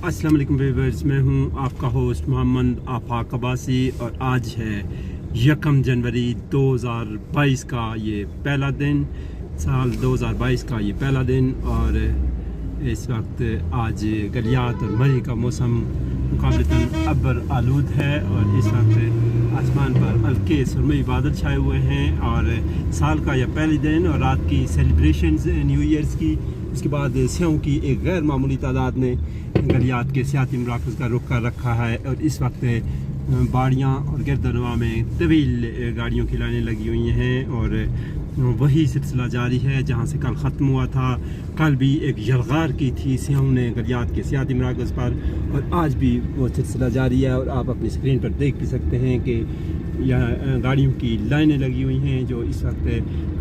अस्सलाम वालेकुम व्यूअर्स, मैं हूं आपका होस्ट मोहम्मद आफाक अब्बासी और आज है 1 जनवरी 2022 का ये पहला दिन, साल 2022 का ये पहला दिन। और इस वक्त आज गलियात और मई का मौसम मुकाबलतन अब्बर आलूद है और इस वक्त आसमान पर हल्के सुरमई बादल छाए हुए हैं और साल का यह पहले दिन और रात की सेलिब्रेशंस न्यू ईयर्स की। इसके बाद सेवों की एक गैर मामूली तादाद ने गलियात के सियाती मराकज़ का रुख कर रखा है और इस वक्त बाड़ियाँ और गिरदनवा में तवील गाड़ियों की लाइनें लगी हुई हैं और वही सिलसिला जारी है जहाँ से कल ख़त्म हुआ था। कल भी एक यलगार की थी सेवों ने गलियात के सियाती मराकज़ पर और आज भी वो सिलसिला जारी है और आप अपनी स्क्रीन पर देख भी सकते हैं कि यहाँ गाड़ियों की लाइनें लगी हुई हैं जो इस वक्त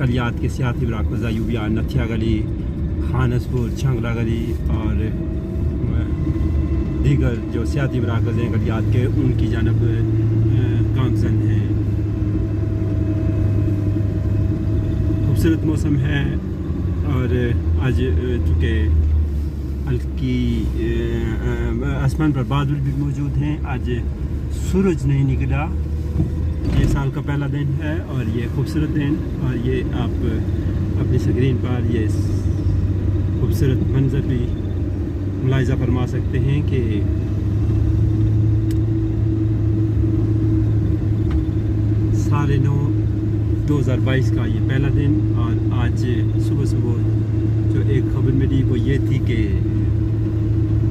गलियात के सियाती मराकज़ अयूबिया, नथिया गली, खानसपुर, छंगला गली और दीगर जो सियाती मराकज़ हैं गलियात के, उनकी जानब गामज़न हैं। खूबसूरत मौसम है और आज चूँकि हल्की आसमान पर बादल भी मौजूद हैं, आज सूरज नहीं निकला। ये साल का पहला दिन है और ये खूबसूरत दिन और ये आप अपनी स्क्रीन पर ये खूबसूरत मंजर भी मुलाहिज़ा फरमा सकते हैं कि साल 2022 का ये पहला दिन। और आज सुबह सुबह जो एक खबर मिली वो ये थी कि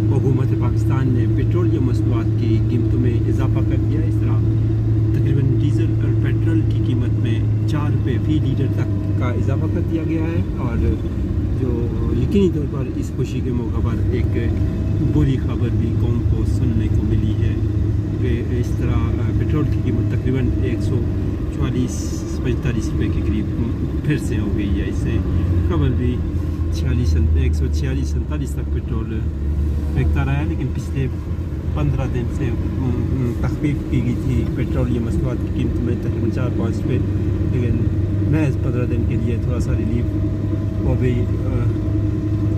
हुकूमत पाकिस्तान ने पेट्रोलियम मसनूआत की कीमतों में इजाफा कर दिया। इस तरह तकरीबन डीजल और पेट्रोल की कीमत में 4 रुपये फ़ी लीटर तक का इजाफा कर दिया गया है और जो यकीनी तौर पर इस खुशी के मौके पर एक बुरी खबर भी कौम को सुनने को मिली है कि इस तरह पेट्रोल की कीमत तकरीबन 144-45 रुपये के करीब फिर से हो गई है। इससे कबल भी 146-47 तक पेट्रोल बिकता रहा है, लेकिन पिछले 15 दिन से तखफीफ की गई थी पेट्रोलियम मसनूआत की कीमत में तकरीबन 4-5 रुपये, लेकिन महज 15 दिन के लिए थोड़ा सा रिलीफ वो भी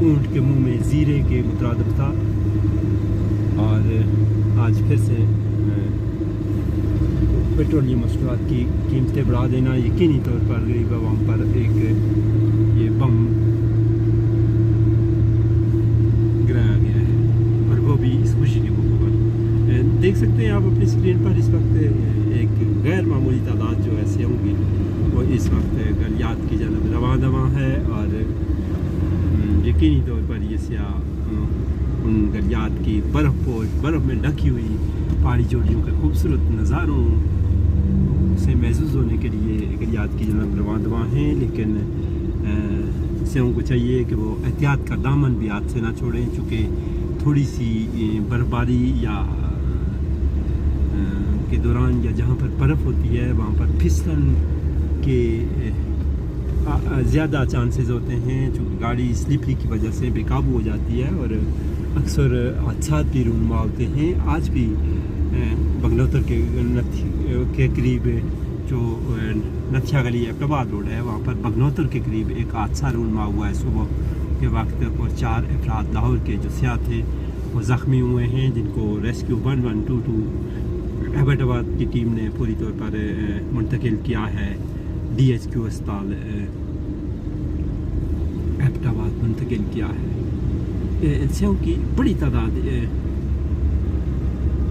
ऊँट के मुंह में ज़ीरे के मुतरादिफ था। और आज फिर से पेट्रोलियम मसनूआत की कीमतें बढ़ा देना यकीनी तौर पर गरीब आवाम पर एक ये बम गिराया गया है और वो भी इस खुशी के मौके पर। देख सकते हैं आप अपनी स्क्रीन पर इस वक्त एक गैर मामूली तादाद जो ऐसे होंगी वो इस वक्त गलियात की जानब रवां दवां है और यकीनी तौर पर ये सियाह उन गलियात की बर्फ़ में ढकी हुई पहाड़ी चोटियों के खूबसूरत नज़ारों से महसूस होने के लिए गलियात की जानब रवां दवां हैं। लेकिन सेवों को चाहिए कि वो एहतियात का दामन भी हाथ से ना छोड़ें, चूँकि थोड़ी सी बर्फ़बारी या के दौरान या जहाँ पर बर्फ़ होती है वहाँ पर फिसलन के ज़्यादा चांसेस होते हैं, चूँकि गाड़ी स्लिपरी की वजह से बेकाबू हो जाती है और अक्सर हादसात भी रूनुमा होते हैं। आज भी बगनौतर के करीब जो नथिया गली एबटाबाद रोड है वहाँ पर बगनौतर के करीब एक हादसा रूनुमा हुआ है सुबह के वक्त और 4 अफराद लाहौर के जो सियाह थे वो ज़ख्मी हुए हैं, जिनको रेस्क्यू 1122 एबटाबाद की टीम ने पूरी तौर पर मुंतकिल किया है DHQ अस्पताल एबटाबाद मुंतकिल किया है। सेवों की बड़ी तादाद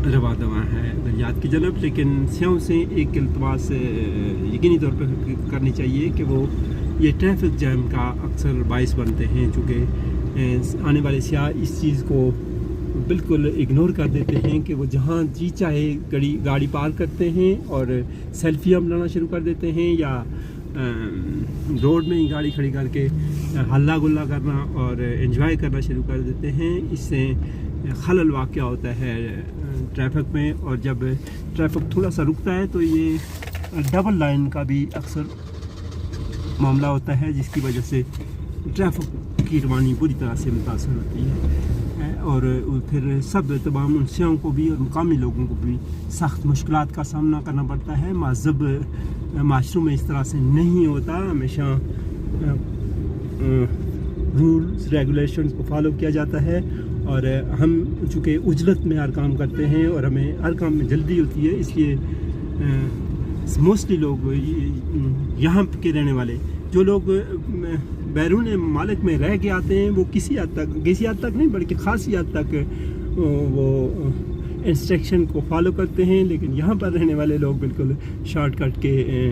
रवा दवा है गलियात की जनब, लेकिन सेवों से एक इल्तमास यकीनी तौर पर करनी चाहिए कि वो ये ट्रैफिक जैम का अक्सर बाइस बनते हैं, चूँकि आने वाले सियाह इस चीज़ को बिल्कुल इग्नोर कर देते हैं कि वो जहाँ जी चाहे गाड़ी पार करते हैं और सेल्फियाँ बनाना शुरू कर देते हैं या रोड में ही गाड़ी खड़ी करके हल्ला गुल्ला करना और एंजॉय करना शुरू कर देते हैं। इससे खलल वाक़या होता है ट्रैफिक में और जब ट्रैफिक थोड़ा सा रुकता है तो ये डबल लाइन का भी अक्सर मामला होता है, जिसकी वजह से ट्रैफिक की रवानी बुरी तरह से मुतासर होती है और फिर सब तमाम उनसियों को भी और मुकामी लोगों को भी सख्त मुश्किलात का सामना करना पड़ता है। महज़ब माशरों में इस तरह से नहीं होता, हमेशा रूल्स रेगुलेशंस को फॉलो किया जाता है اور ہم چونکہ عجلت میں ہر کام کرتے ہیں اور ہمیں ہر کام میں جلدی ہوتی ہے، اس لیے موسٹلی لوگ یہاں کے رہنے والے جو لوگ بیرون ممالک میں رہ کے آتے ہیں وہ کسی حد تک نہیں بلکہ خاصی حد تک وہ انسٹرکشن کو فالو کرتے ہیں، لیکن یہاں پر رہنے والے لوگ بالکل شارٹ کٹ کے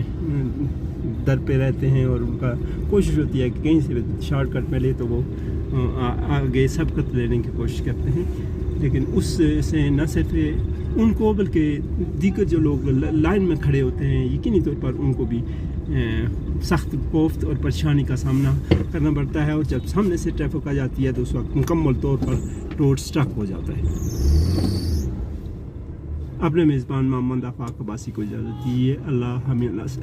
در پہ رہتے ہیں اور ان کا کوشش ہوتی ہے کہ کہیں سے شارٹ کٹ میں لے تو وہ آگے سبقت لینے کی کوشش کرتے ہیں، لیکن اس سے نہ صرف ان کو بلکہ دیگر جو لوگ لائن میں کھڑے ہوتے ہیں یقینی طور پر ان کو بھی سخت کوفت اور پریشانی کا سامنا کرنا پڑتا ہے، اور جب سامنے سے ٹریفک آ جاتی ہے تو اس وقت مکمل طور پر روڈ سٹک ہو جاتا ہے۔ اپنے میزبان محمد آفاق عباسی کو اجازت دیجیے۔ اللہ حافظ۔